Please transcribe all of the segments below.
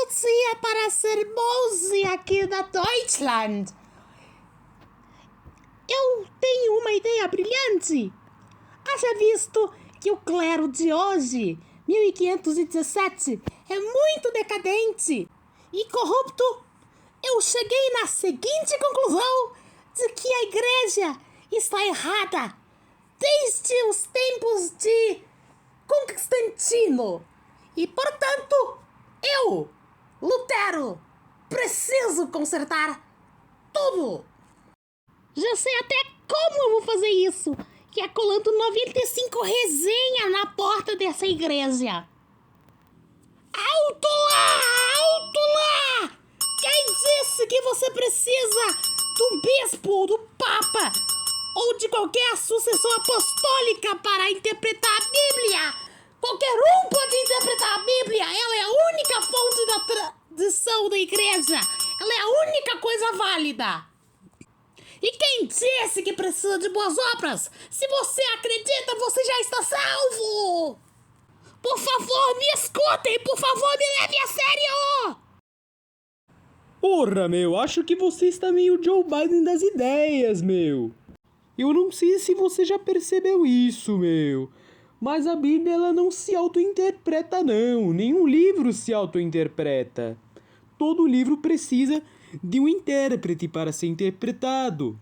Trouxe para ser Mose aqui da Deutschland. Eu tenho uma ideia brilhante. Haja visto que o clero de hoje, 1517, é muito decadente e corrupto. Eu cheguei na seguinte conclusão de que a igreja está errada desde os tempos de Constantino. E, portanto, eu, Lutero, preciso consertar tudo. Já sei até como eu vou fazer isso, que é colando 95 resenhas na porta dessa igreja. Alto lá! Alto lá! Quem disse que você precisa do bispo, do papa ou de qualquer sucessão apostólica para interpretar a Bíblia? Qualquer um pode interpretar a Bíblia. Ela é a única fonte da tradição da igreja. Ela é a única coisa válida. E quem disse que precisa de boas obras? Se você acredita, você já está salvo! Por favor, me escutem! Por favor, me levem a sério! Porra, meu, acho que você está meio Joe Biden das ideias, meu. Eu não sei se você já percebeu isso, meu. Mas a Bíblia, ela não se auto-interpreta, não. Nenhum livro se auto-interpreta. Todo livro precisa de um intérprete para ser interpretado.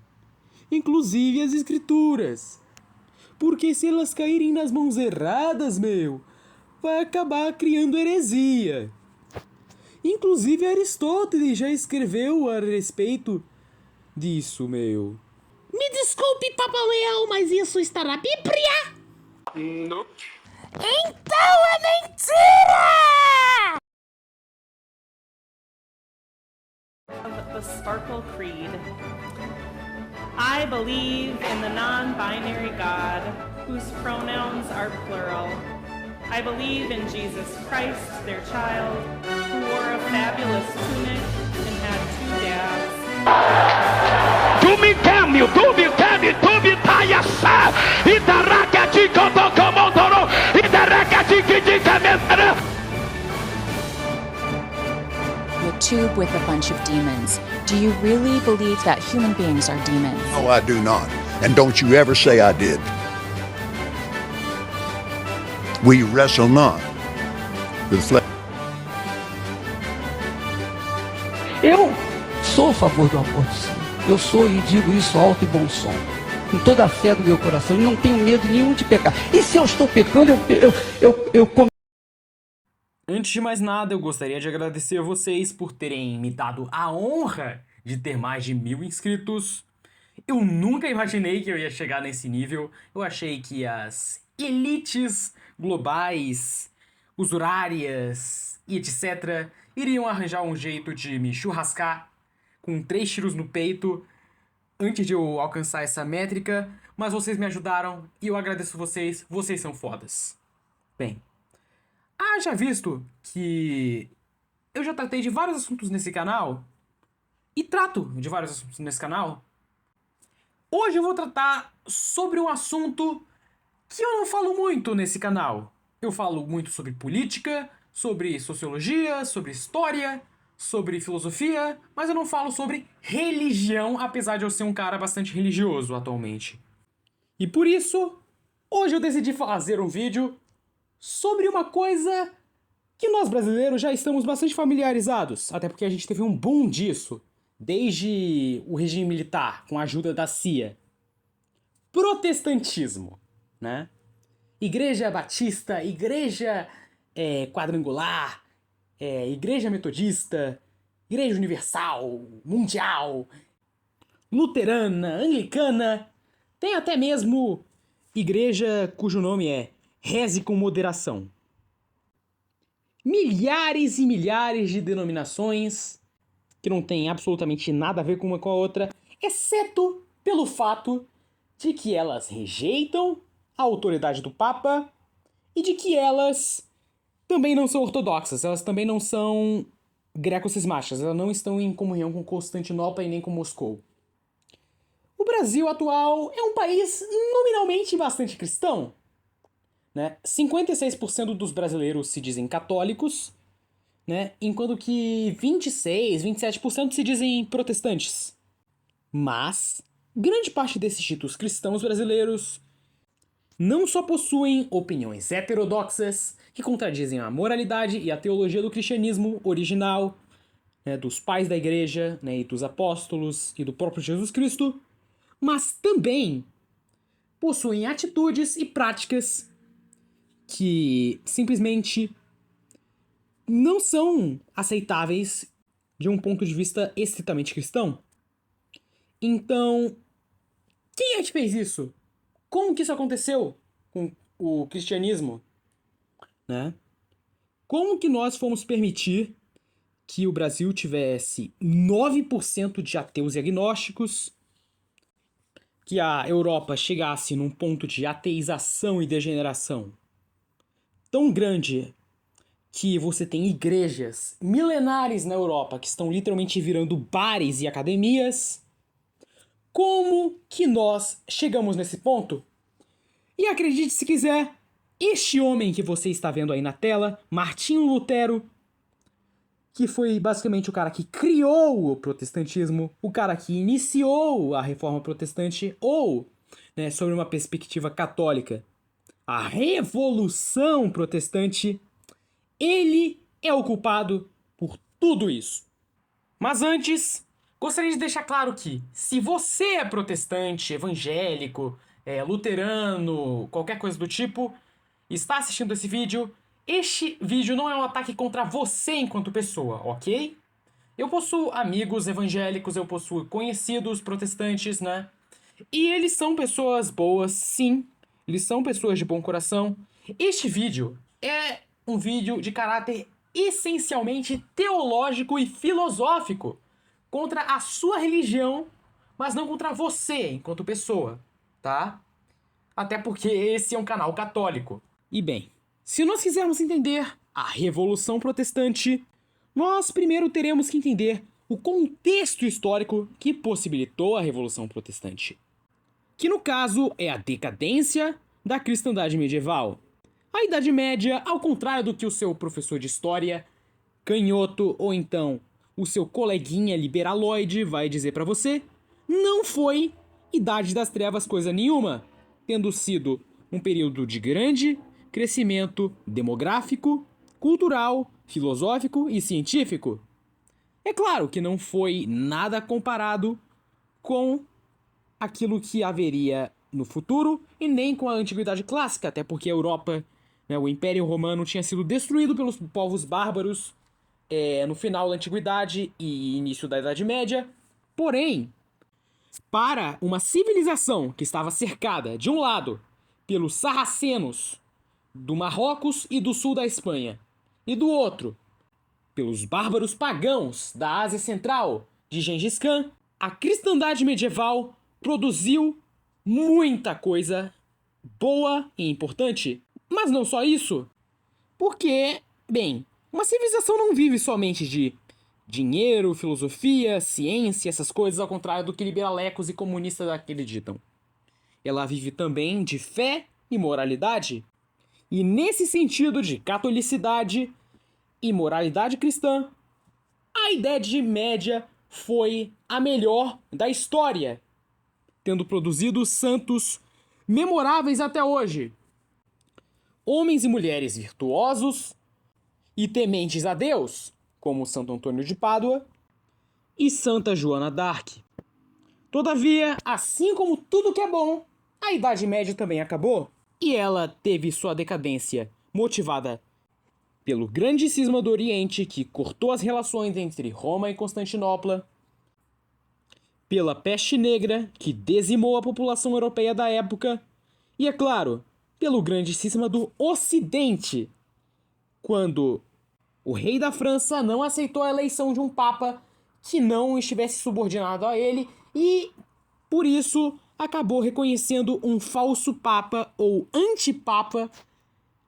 Inclusive as escrituras. Porque se elas caírem nas mãos erradas, meu, vai acabar criando heresia. Inclusive Aristóteles já escreveu a respeito disso, meu. Me desculpe, Papa Leão, mas isso está na Bíblia? Nope. Então é mentira! The Sparkle Creed. I believe in the non-binary God, whose pronouns are plural. I believe in Jesus Christ, their child, who wore a fabulous tunic and had 2 dads. A tube with a bunch of demons. Do you really believe that human beings are demons? No, I do not. And don't you ever say I did. We wrestle not with flesh. Eu sou a favor do aborto, sim. Eu sou e digo isso alto e bom som. Com toda a fé do meu coração. E não tenho medo nenhum de pecar. E se eu estou pecando, eu Antes de mais nada, eu gostaria de agradecer a vocês por terem me dado a honra de ter mais de 1000 inscritos. Eu nunca imaginei que eu ia chegar nesse nível. Eu achei que as elites globais, usurárias e etc. iriam arranjar um jeito de me churrascar com 3 tiros no peito antes de eu alcançar essa métrica, mas vocês me ajudaram e eu agradeço vocês são fodas. Bem, haja visto que eu já tratei de vários assuntos nesse canal e trato de vários assuntos nesse canal, hoje eu vou tratar sobre um assunto que eu não falo muito nesse canal. Eu falo muito sobre política, sobre sociologia, sobre história, sobre filosofia, mas eu não falo sobre religião, apesar de eu ser um cara bastante religioso atualmente. E por isso, hoje eu decidi fazer um vídeo sobre uma coisa que nós brasileiros já estamos bastante familiarizados, até porque a gente teve um boom disso, desde o regime militar, com a ajuda da CIA. Protestantismo, né? Igreja Batista, Igreja Quadrangular, Igreja Metodista, Igreja Universal, Mundial, Luterana, Anglicana, tem até mesmo igreja cujo nome é Reze com Moderação. Milhares e milhares de denominações que não tem absolutamente nada a ver com uma com a outra, exceto pelo fato de que elas rejeitam a autoridade do Papa e de que elas também não são ortodoxas, elas também não são greco-cismáticas, elas não estão em comunhão com Constantinopla e nem com Moscou. O Brasil atual é um país nominalmente bastante cristão, né? 56% dos brasileiros se dizem católicos, né? Enquanto que 26, 27% se dizem protestantes. Mas grande parte desses ditos cristãos brasileiros não só possuem opiniões heterodoxas que contradizem a moralidade e a teologia do cristianismo original, né, dos pais da igreja, né, e dos apóstolos e do próprio Jesus Cristo, mas também possuem atitudes e práticas que simplesmente não são aceitáveis de um ponto de vista estritamente cristão. Então, quem é que fez isso? Como que isso aconteceu com o cristianismo? Né? Como que nós fomos permitir que o Brasil tivesse 9% de ateus e agnósticos, que a Europa chegasse num ponto de ateização e degeneração tão grande que você tem igrejas milenares na Europa que estão literalmente virando bares e academias? Como que nós chegamos nesse ponto? E acredite se quiser, este homem que você está vendo aí na tela, Martinho Lutero, que foi basicamente o cara que criou o protestantismo, o cara que iniciou a reforma protestante, ou, né, sobre uma perspectiva católica, a revolução protestante, ele é o culpado por tudo isso. Mas antes, gostaria de deixar claro que, se você é protestante, evangélico, luterano, qualquer coisa do tipo, está assistindo esse vídeo, este vídeo não é um ataque contra você enquanto pessoa, ok? Eu possuo amigos evangélicos, eu possuo conhecidos protestantes, né? E eles são pessoas boas, sim. Eles são pessoas de bom coração. Este vídeo é um vídeo de caráter essencialmente teológico e filosófico contra a sua religião, mas não contra você enquanto pessoa, tá? Até porque esse é um canal católico. E bem, se nós quisermos entender a Revolução Protestante, nós primeiro teremos que entender o contexto histórico que possibilitou a Revolução Protestante, que no caso é a decadência da cristandade medieval. A Idade Média, ao contrário do que o seu professor de história, canhoto ou então o seu coleguinha liberaloide vai dizer pra você, não foi Idade das Trevas coisa nenhuma, tendo sido um período de grande crescimento demográfico, cultural, filosófico e científico. É claro que não foi nada comparado com aquilo que haveria no futuro e nem com a Antiguidade Clássica, até porque a Europa, né, o Império Romano tinha sido destruído pelos povos bárbaros no final da Antiguidade e início da Idade Média. Porém, para uma civilização que estava cercada, de um lado, pelos sarracenos do Marrocos e do sul da Espanha, e do outro, pelos bárbaros pagãos da Ásia Central de Gengis Khan, a cristandade medieval produziu muita coisa boa e importante. Mas não só isso, porque, bem, uma civilização não vive somente de dinheiro, filosofia, ciência, essas coisas, ao contrário do que liberalecos e comunistas acreditam. Ela vive também de fé e moralidade. E nesse sentido de catolicidade e moralidade cristã, a Idade Média foi a melhor da história, tendo produzido santos memoráveis até hoje. Homens e mulheres virtuosos e tementes a Deus, como Santo Antônio de Pádua e Santa Joana d'Arc. Todavia, assim como tudo que é bom, a Idade Média também acabou. E ela teve sua decadência motivada pelo grande cisma do Oriente, que cortou as relações entre Roma e Constantinopla, pela peste negra, que dizimou a população europeia da época, e, é claro, pelo grande cisma do Ocidente, quando o rei da França não aceitou a eleição de um papa que não estivesse subordinado a ele e, por isso, acabou reconhecendo um falso papa ou antipapa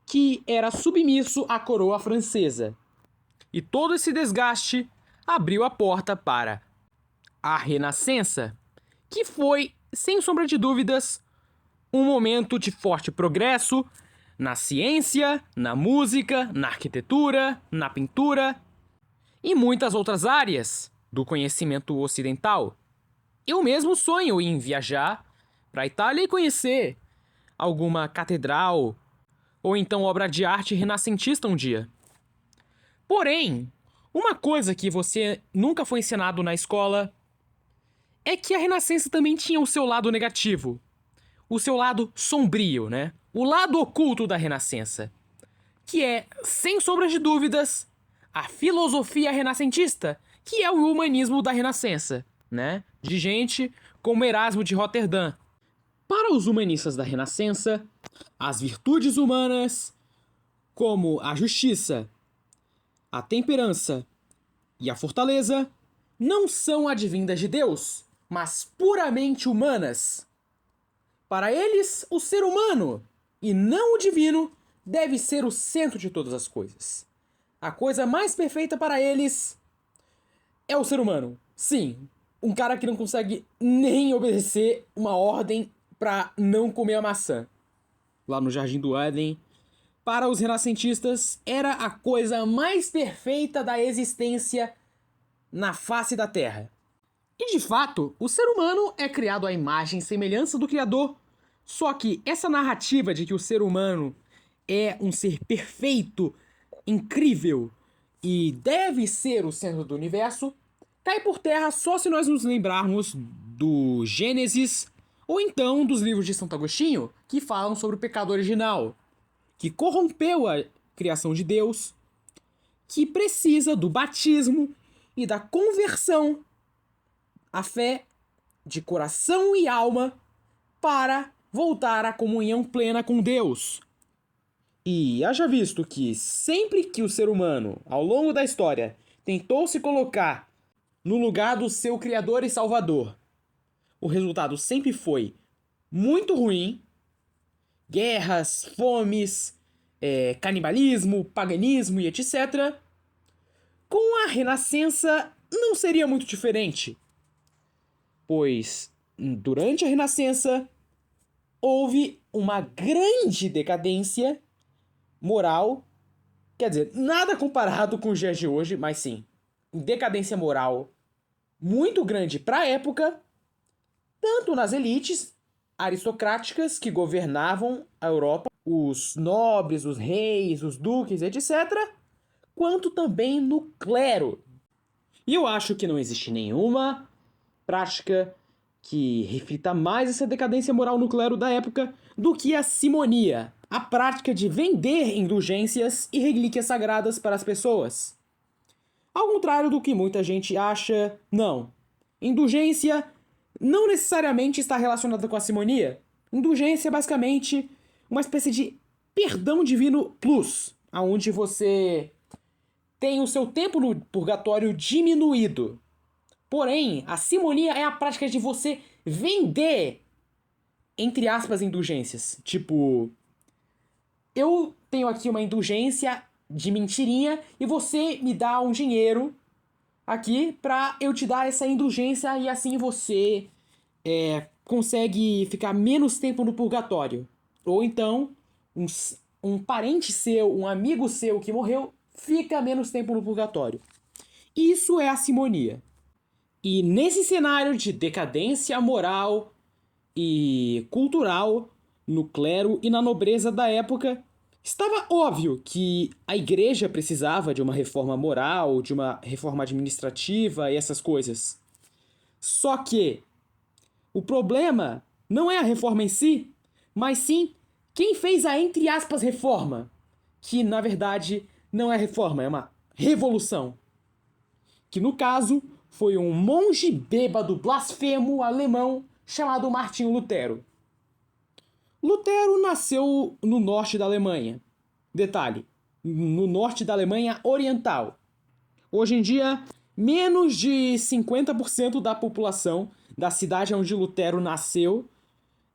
que era submisso à coroa francesa. E todo esse desgaste abriu a porta para a Renascença, que foi, sem sombra de dúvidas, um momento de forte progresso na ciência, na música, na arquitetura, na pintura e muitas outras áreas do conhecimento ocidental. Eu mesmo sonho em viajar para a Itália e conhecer alguma catedral ou então obra de arte renascentista um dia. Porém, uma coisa que você nunca foi ensinado na escola é que a Renascença também tinha o seu lado negativo, o seu lado sombrio, né? O lado oculto da Renascença, que é, sem sombra de dúvidas, a filosofia renascentista, que é o humanismo da Renascença, né? De gente como Erasmo de Roterdã. Para os humanistas da Renascença, as virtudes humanas, como a justiça, a temperança e a fortaleza, não são advindas de Deus, mas puramente humanas. Para eles, o ser humano, e não o divino, deve ser o centro de todas as coisas. A coisa mais perfeita para eles é o ser humano. Sim, um cara que não consegue nem obedecer uma ordem para não comer a maçã. Lá no Jardim do Éden, para os renascentistas, era a coisa mais perfeita da existência na face da Terra. E de fato, o ser humano é criado à imagem e semelhança do Criador. Só que essa narrativa de que o ser humano é um ser perfeito, incrível e deve ser o centro do universo, cai por terra só se nós nos lembrarmos do Gênesis ou então dos livros de Santo Agostinho, que falam sobre o pecado original, que corrompeu a criação de Deus, que precisa do batismo e da conversão à fé de coração e alma para voltar à comunhão plena com Deus. E haja visto que sempre que o ser humano, ao longo da história, tentou se colocar no lugar do seu Criador e Salvador, o resultado sempre foi muito ruim. Guerras, fomes, canibalismo, paganismo e etc. Com a Renascença não seria muito diferente, pois durante a Renascença houve uma grande decadência moral, quer dizer, nada comparado com os dias de hoje, mas sim, decadência moral muito grande para a época, tanto nas elites aristocráticas que governavam a Europa, os nobres, os reis, os duques, etc., quanto também no clero. E eu acho que não existe nenhuma prática que reflita mais essa decadência moral no clero da época do que a simonia, a prática de vender indulgências e relíquias sagradas para as pessoas. Ao contrário do que muita gente acha, não. Indulgência não necessariamente está relacionada com a simonia. Indulgência é basicamente uma espécie de perdão divino plus, onde você tem o seu tempo no purgatório diminuído. Porém, a simonia é a prática de você vender, entre aspas, indulgências. Tipo, eu tenho aqui uma indulgência de mentirinha e você me dá um dinheiro aqui pra eu te dar essa indulgência e assim você consegue ficar menos tempo no purgatório. Ou então, um parente seu, um amigo seu que morreu, fica menos tempo no purgatório. Isso é a simonia. E nesse cenário de decadência moral e cultural no clero e na nobreza da época, estava óbvio que a igreja precisava de uma reforma moral, de uma reforma administrativa e essas coisas. Só que o problema não é a reforma em si, mas sim quem fez a, entre aspas, reforma, que na verdade não é reforma, é uma revolução. Que no caso foi um monge bêbado blasfemo alemão chamado Martinho Lutero. Lutero nasceu no norte da Alemanha. Detalhe, no norte da Alemanha Oriental. Hoje em dia, menos de 50% da população da cidade onde Lutero nasceu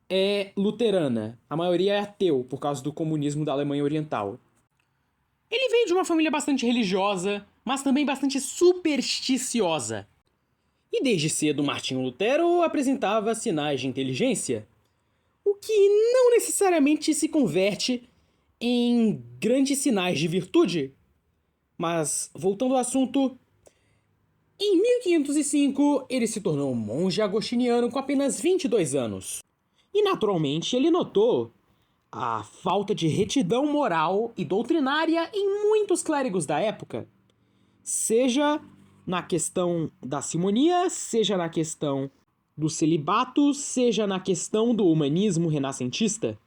é luterana. A maioria é ateu, por causa do comunismo da Alemanha Oriental. Ele veio de uma família bastante religiosa, mas também bastante supersticiosa. E desde cedo Martinho Lutero apresentava sinais de inteligência, o que não necessariamente se converte em grandes sinais de virtude. Mas, voltando ao assunto, Em 1505, ele se tornou um monge agostiniano com apenas 22 anos. E naturalmente ele notou a falta de retidão moral e doutrinária em muitos clérigos da época, seja na questão da simonia, seja na questão do celibato, seja na questão do humanismo renascentista.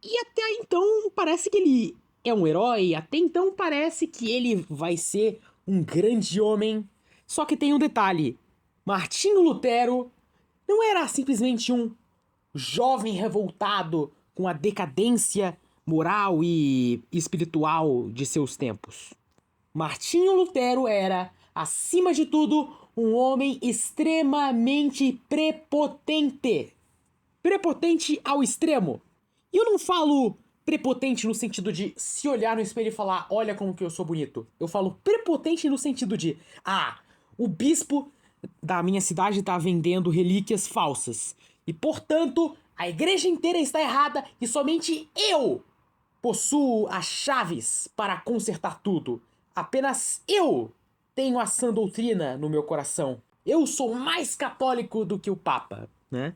E até então parece que ele é um herói, até então parece que ele vai ser um grande homem. Só que tem um detalhe: Martinho Lutero não era simplesmente um jovem revoltado com a decadência moral e espiritual de seus tempos. Martinho Lutero era, acima de tudo, um homem extremamente prepotente. Prepotente ao extremo. E eu não falo prepotente no sentido de se olhar no espelho e falar, olha como que eu sou bonito. Eu falo prepotente no sentido de, o bispo da minha cidade está vendendo relíquias falsas. E, portanto, a igreja inteira está errada e somente eu possuo as chaves para consertar tudo. Apenas eu tenho a sã doutrina no meu coração. Eu sou mais católico do que o Papa, né?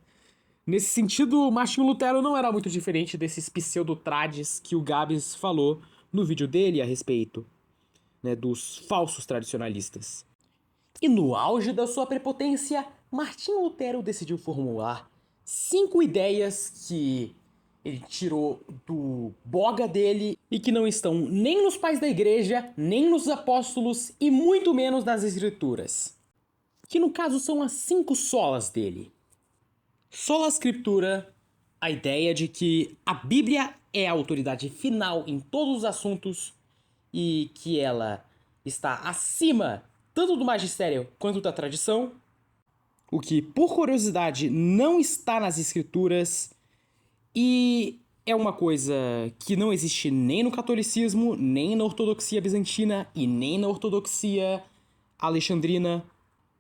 Nesse sentido, Martinho Lutero não era muito diferente desses pseudo-trades que o Gabs falou no vídeo dele a respeito, né, dos falsos tradicionalistas. E no auge da sua prepotência, Martinho Lutero decidiu formular 5 ideias que ele tirou do boga dele e que não estão nem nos pais da igreja, nem nos apóstolos e muito menos nas escrituras. Que no caso são as 5 solas dele. Sola Scriptura, a ideia de que a Bíblia é a autoridade final em todos os assuntos e que ela está acima tanto do magistério quanto da tradição, o que, por curiosidade, não está nas escrituras e é uma coisa que não existe nem no catolicismo, nem na ortodoxia bizantina e nem na ortodoxia alexandrina,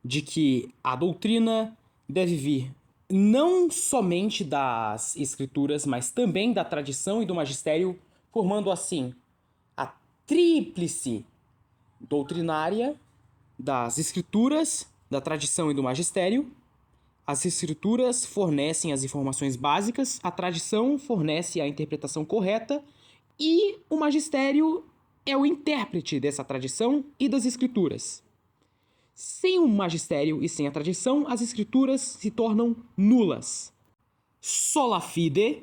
de que a doutrina deve vir não somente das escrituras, mas também da tradição e do magistério, formando assim a tríplice doutrinária das escrituras, da tradição e do magistério. As escrituras fornecem as informações básicas, a tradição fornece a interpretação correta e o magistério é o intérprete dessa tradição e das escrituras. Sem o magistério e sem a tradição, as escrituras se tornam nulas. Sola fide,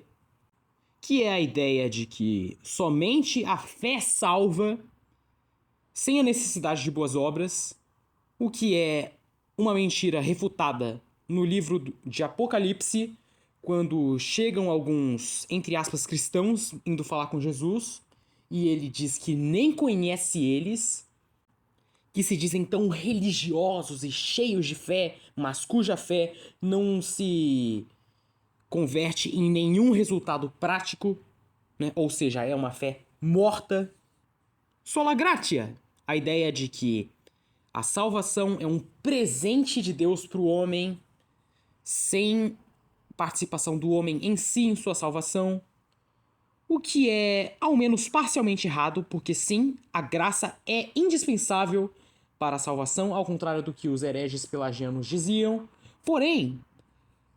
que é a ideia de que somente a fé salva, sem a necessidade de boas obras, o que é uma mentira refutada no livro de Apocalipse, quando chegam alguns, entre aspas, cristãos indo falar com Jesus, e ele diz que nem conhece eles, que se dizem tão religiosos e cheios de fé, mas cuja fé não se converte em nenhum resultado prático, né? Ou seja, é uma fé morta. Sola gratia, a ideia de que a salvação é um presente de Deus para o homem, sem participação do homem em si em sua salvação, o que é ao menos parcialmente errado, porque sim, a graça é indispensável para a salvação, ao contrário do que os hereges pelagianos diziam. Porém,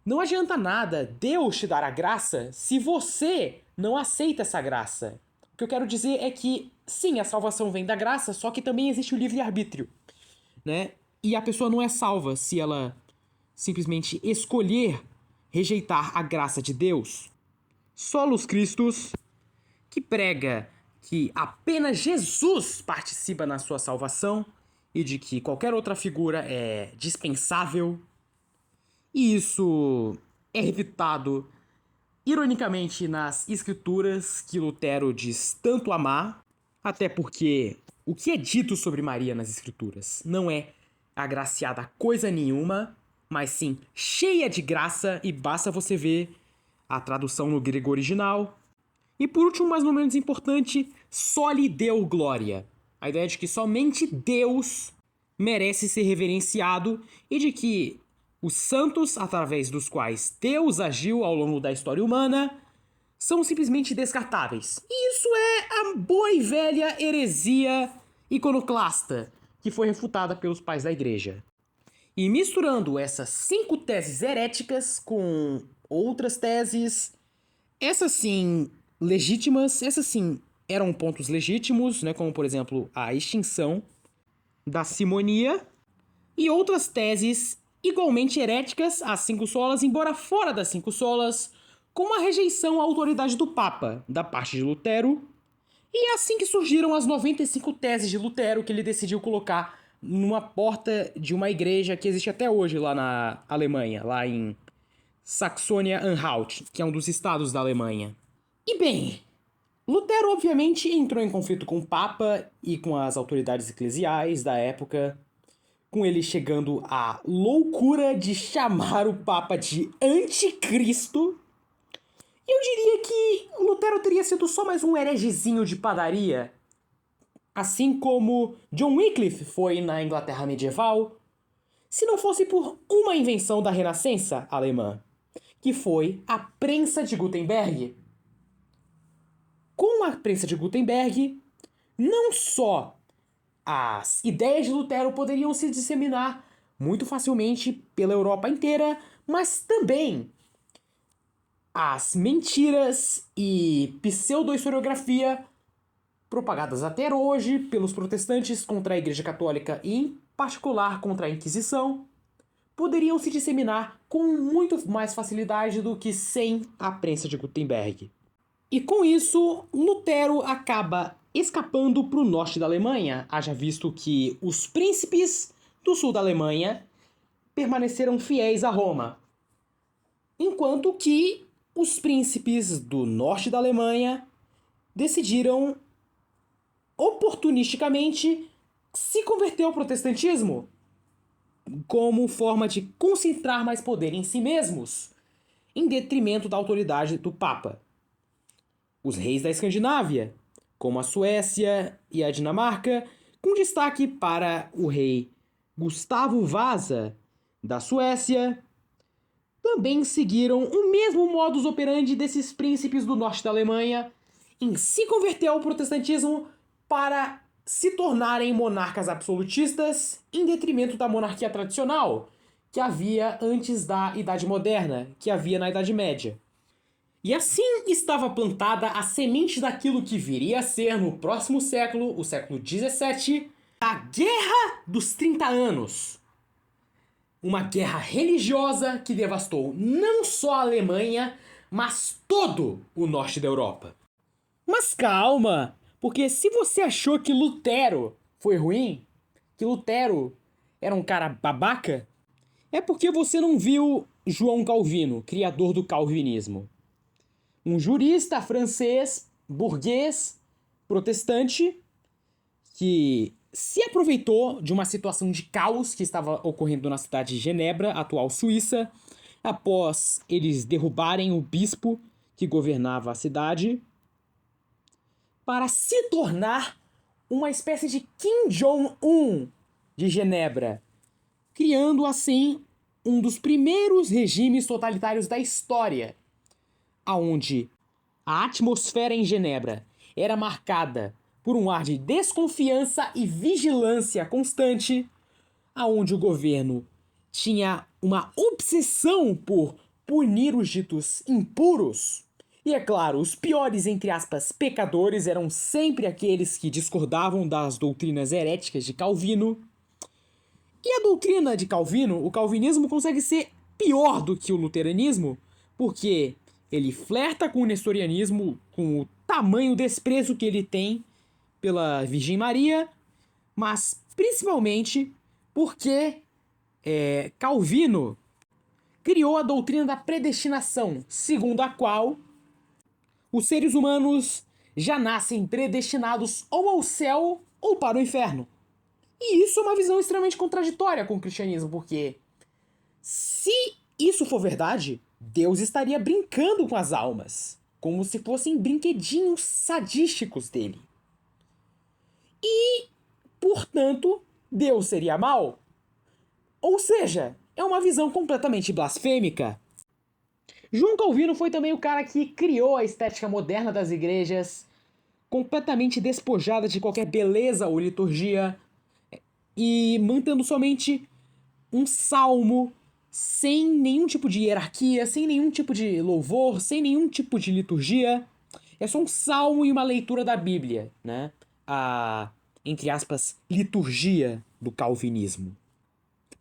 não adianta nada Deus te dar a graça se você não aceita essa graça. O que eu quero dizer é que, sim, a salvação vem da graça, só que também existe o livre-arbítrio, né? E a pessoa não é salva se ela simplesmente escolher rejeitar a graça de Deus. Solus Christus, que prega que apenas Jesus participa na sua salvação e de que qualquer outra figura é dispensável. E isso é refutado, ironicamente, nas escrituras que Lutero diz tanto amar, até porque o que é dito sobre Maria nas escrituras não é agraciada coisa nenhuma, mas sim cheia de graça, e basta você ver a tradução no grego original. E por último, mas não menos importante, soli Deo gloria. A ideia de que somente Deus merece ser reverenciado e de que os santos, através dos quais Deus agiu ao longo da história humana, são simplesmente descartáveis. E isso é a boa e velha heresia iconoclasta, que foi refutada pelos pais da igreja. E misturando essas 5 teses heréticas com outras teses, essas sim legítimas, essas sim eram pontos legítimos, né, como por exemplo a extinção da simonia, e outras teses igualmente heréticas, as 5 solas, embora fora das 5 solas, como a rejeição à autoridade do Papa, da parte de Lutero, e é assim que surgiram as 95 teses de Lutero que ele decidiu colocar numa porta de uma igreja que existe até hoje lá na Alemanha, lá em Saxônia-Anhalt, que é um dos estados da Alemanha. E bem, Lutero obviamente entrou em conflito com o Papa e com as autoridades eclesiais da época, com ele chegando à loucura de chamar o Papa de anticristo. E eu diria que Lutero teria sido só mais um heregezinho de padaria, assim como John Wycliffe foi na Inglaterra medieval, se não fosse por uma invenção da Renascença alemã, que foi a prensa de Gutenberg. Com a prensa de Gutenberg, não só as ideias de Lutero poderiam se disseminar muito facilmente pela Europa inteira, mas também as mentiras e pseudo-historiografia propagadas até hoje pelos protestantes contra a Igreja Católica e, em particular, contra a Inquisição, poderiam se disseminar com muito mais facilidade do que sem a prensa de Gutenberg. E com isso, Lutero acaba escapando para o norte da Alemanha, haja visto que os príncipes do sul da Alemanha permaneceram fiéis a Roma, enquanto que os príncipes do norte da Alemanha decidiram oportunisticamente se converter ao protestantismo como forma de concentrar mais poder em si mesmos, em detrimento da autoridade do Papa. Os reis da Escandinávia, como a Suécia e a Dinamarca, com destaque para o rei Gustavo Vasa, da Suécia, também seguiram o mesmo modus operandi desses príncipes do norte da Alemanha em se converter ao protestantismo para se tornarem monarcas absolutistas em detrimento da monarquia tradicional que havia antes da Idade Moderna, que havia na Idade Média. E assim estava plantada a semente daquilo que viria a ser no próximo século, o século XVII, a Guerra dos 30 Anos. Uma guerra religiosa que devastou não só a Alemanha, mas todo o norte da Europa. Mas calma, porque se você achou que Lutero foi ruim, que Lutero era um cara babaca, é porque você não viu João Calvino, criador do calvinismo. Um jurista francês, burguês, protestante, que se aproveitou de uma situação de caos que estava ocorrendo na cidade de Genebra, atual Suíça, após eles derrubarem o bispo que governava a cidade, para se tornar uma espécie de Kim Jong-un de Genebra, criando assim um dos primeiros regimes totalitários da história, onde a atmosfera em Genebra era marcada por um ar de desconfiança e vigilância constante, onde o governo tinha uma obsessão por punir os ditos impuros. E é claro, os piores, entre aspas, pecadores eram sempre aqueles que discordavam das doutrinas heréticas de Calvino. E a doutrina de Calvino, o calvinismo, consegue ser pior do que o luteranismo, porque ele flerta com o nestorianismo, com o tamanho desprezo que ele tem pela Virgem Maria, mas principalmente porque Calvino criou a doutrina da predestinação, segundo a qual os seres humanos já nascem predestinados ou ao céu ou para o inferno. E isso é uma visão extremamente contraditória com o cristianismo, porque se isso for verdade, Deus estaria brincando com as almas, como se fossem brinquedinhos sadísticos dele. E, portanto, Deus seria mau? Ou seja, é uma visão completamente blasfêmica. João Calvino foi também o cara que criou a estética moderna das igrejas, completamente despojada de qualquer beleza ou liturgia, e mantendo somente um salmo, sem nenhum tipo de hierarquia, sem nenhum tipo de louvor, sem nenhum tipo de liturgia. É só um salmo e uma leitura da Bíblia, né? A, entre aspas, liturgia do calvinismo.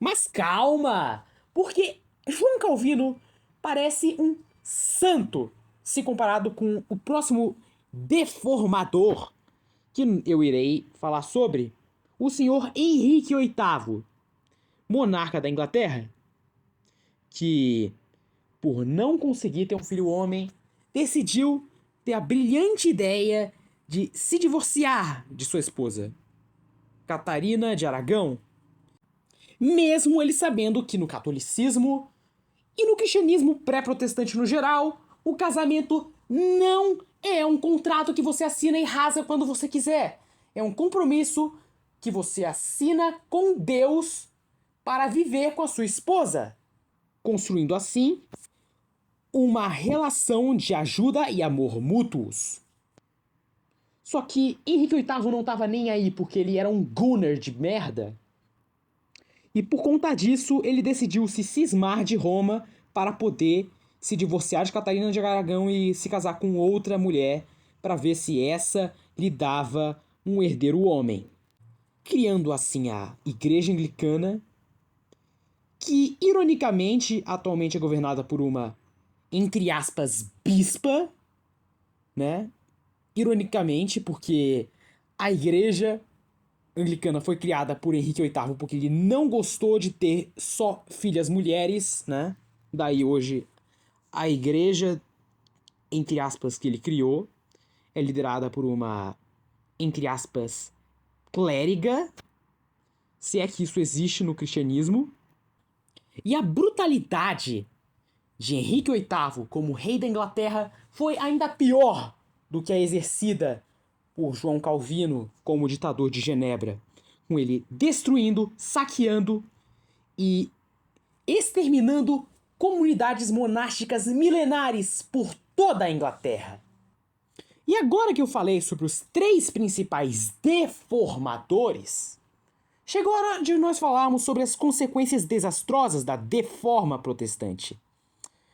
Mas calma! Porque João Calvino parece um santo se comparado com o próximo deformador que eu irei falar sobre, o senhor Henrique VIII, monarca da Inglaterra, que, por não conseguir ter um filho homem, decidiu ter a brilhante ideia de se divorciar de sua esposa, Catarina de Aragão, mesmo ele sabendo que no catolicismo e no cristianismo pré-protestante no geral, o casamento não é um contrato que você assina e rasga quando você quiser. É um compromisso que você assina com Deus para viver com a sua esposa, construindo assim uma relação de ajuda e amor mútuos. Só que Henrique VIII não estava nem aí porque ele era um gunner de merda. E por conta disso, ele decidiu se cismar de Roma para poder se divorciar de Catarina de Aragão e se casar com outra mulher para ver se essa lhe dava um herdeiro homem. Criando assim a Igreja Anglicana, que ironicamente atualmente é governada por uma, entre aspas, bispa, né? Ironicamente, porque a Igreja Anglicana foi criada por Henrique VIII porque ele não gostou de ter só filhas mulheres, né? Daí hoje a igreja, entre aspas, que ele criou é liderada por uma, entre aspas, clériga, se é que isso existe no cristianismo. E a brutalidade de Henrique VIII como rei da Inglaterra foi ainda pior do que a exercida por João Calvino como ditador de Genebra, com ele destruindo, saqueando e exterminando comunidades monásticas milenares por toda a Inglaterra. E agora que eu falei sobre os 3 principais deformadores, chegou a hora de nós falarmos sobre as consequências desastrosas da deforma protestante,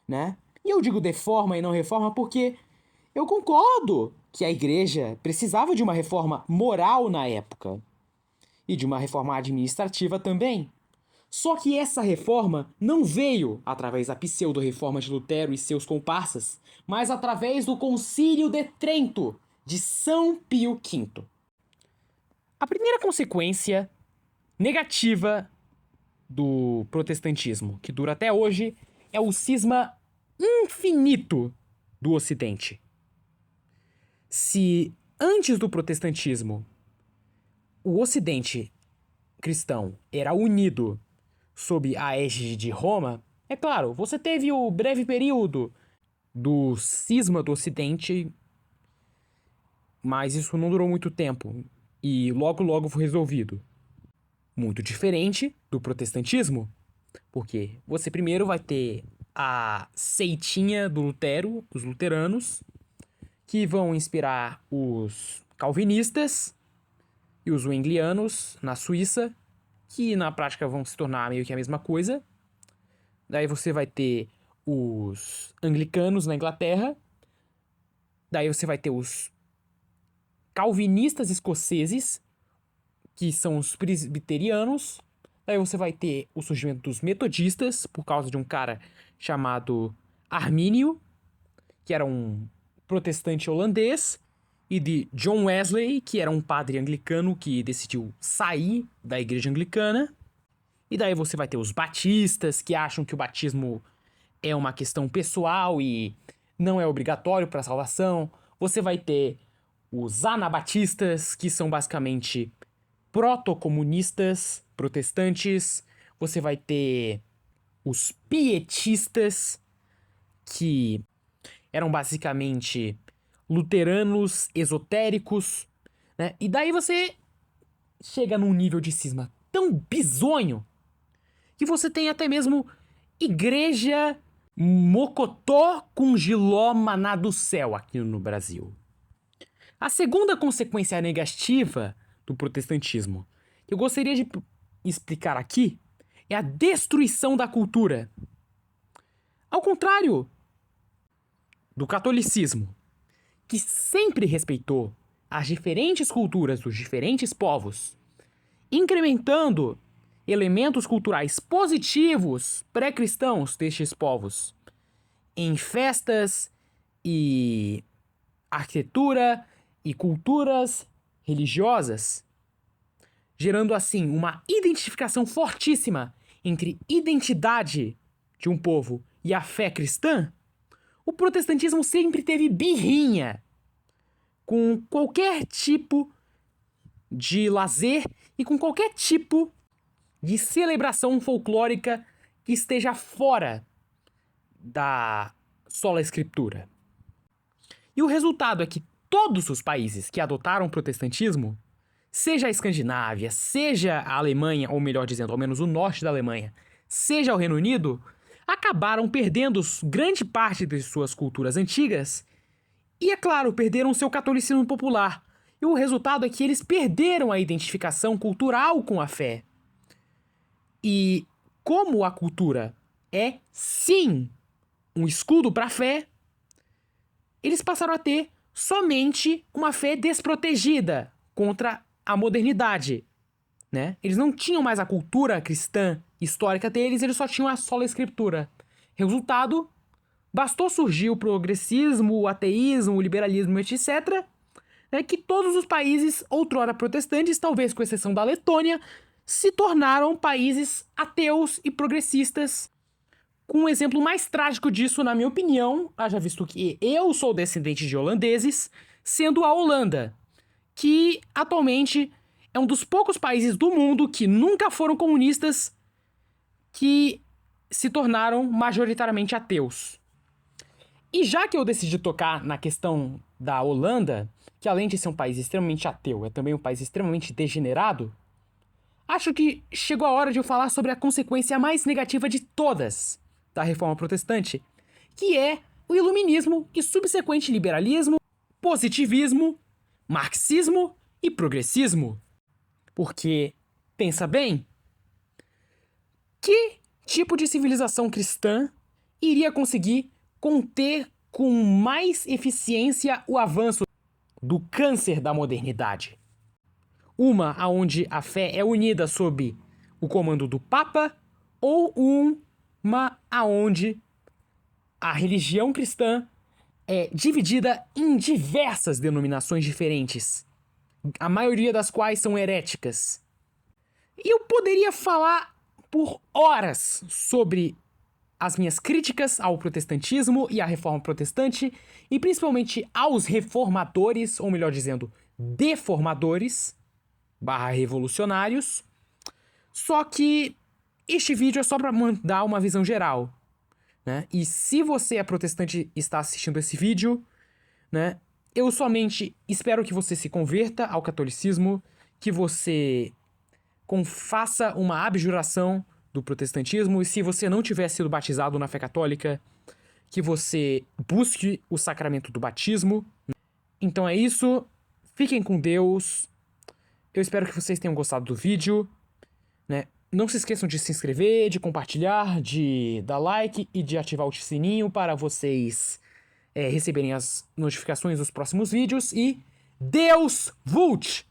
né? E eu digo deforma e não reforma porque eu concordo que a igreja precisava de uma reforma moral na época e de uma reforma administrativa também. Só que essa reforma não veio através da pseudo-reforma de Lutero e seus comparsas, mas através do Concílio de Trento, de São Pio V. A primeira consequência negativa do protestantismo, que dura até hoje, é o cisma infinito do Ocidente. Se antes do protestantismo o Ocidente cristão era unido sob a égide de Roma, é claro, você teve o breve período do cisma do Ocidente, mas isso não durou muito tempo e logo foi resolvido. Muito diferente do protestantismo, porque você primeiro vai ter a seitinha do Lutero, os luteranos, que vão inspirar os calvinistas e os zwinglianos na Suíça, que na prática vão se tornar meio que a mesma coisa. Daí você vai ter os anglicanos na Inglaterra. Daí você vai ter os calvinistas escoceses, que são os presbiterianos. Daí você vai ter o surgimento dos metodistas, por causa de um cara chamado Armínio, que era um protestante holandês, e de John Wesley, que era um padre anglicano que decidiu sair da igreja anglicana. E daí você vai ter os batistas, que acham que o batismo é uma questão pessoal e não é obrigatório para a salvação. Você vai ter os anabatistas, que são basicamente protocomunistas protestantes. Você vai ter os pietistas, que eram basicamente luteranos esotéricos, né? E daí você chega num nível de cisma tão bizonho que você tem até mesmo igreja mocotó com giló maná do céu aqui no Brasil. A segunda consequência negativa do protestantismo, que eu gostaria de explicar aqui é a destruição da cultura. Ao contrário do catolicismo, que sempre respeitou as diferentes culturas dos diferentes povos, incrementando elementos culturais positivos pré-cristãos destes povos em festas e arquitetura e culturas religiosas, gerando assim uma identificação fortíssima entre identidade de um povo e a fé cristã. O protestantismo sempre teve birrinha com qualquer tipo de lazer e com qualquer tipo de celebração folclórica que esteja fora da sola escritura. E o resultado é que todos os países que adotaram o protestantismo, seja a Escandinávia, seja a Alemanha, ou melhor dizendo, ao menos o norte da Alemanha, seja o Reino Unido, acabaram perdendo grande parte de suas culturas antigas e, é claro, perderam seu catolicismo popular. E o resultado é que eles perderam a identificação cultural com a fé. E como a cultura é, sim, um escudo para a fé, eles passaram a ter somente uma fé desprotegida contra a modernidade, né? Eles não tinham mais a cultura cristã histórica deles, eles só tinham a sola escritura. Resultado, bastou surgir o progressismo, o ateísmo, o liberalismo, etc., né, que todos os países outrora protestantes, talvez com exceção da Letônia, se tornaram países ateus e progressistas. Com um exemplo mais trágico disso, na minha opinião, haja visto que eu sou descendente de holandeses, sendo a Holanda, que atualmente é um dos poucos países do mundo que nunca foram comunistas que se tornaram majoritariamente ateus. E já que eu decidi tocar na questão da Holanda, que além de ser um país extremamente ateu, é também um país extremamente degenerado, acho que chegou a hora de eu falar sobre a consequência mais negativa de todas da Reforma Protestante, que é o iluminismo e subsequente liberalismo, positivismo, marxismo e progressismo. Porque, pensa bem, que tipo de civilização cristã iria conseguir conter com mais eficiência o avanço do câncer da modernidade? Uma onde a fé é unida sob o comando do Papa, ou uma onde a religião cristã é dividida em diversas denominações diferentes, a maioria das quais são heréticas. E eu poderia falar por horas sobre as minhas críticas ao protestantismo e à reforma protestante, e principalmente aos reformadores, ou melhor dizendo, deformadores / revolucionários. Só que este vídeo é só para dar uma visão geral, né? E se você é protestante e está assistindo esse vídeo, né, eu somente espero que você se converta ao catolicismo, que você faça uma abjuração do protestantismo, e se você não tiver sido batizado na fé católica, que você busque o sacramento do batismo. Então é isso, fiquem com Deus, eu espero que vocês tenham gostado do vídeo, né? Não se esqueçam de se inscrever, de compartilhar, de dar like e de ativar o sininho para vocês receberem as notificações dos próximos vídeos, e Deus vult!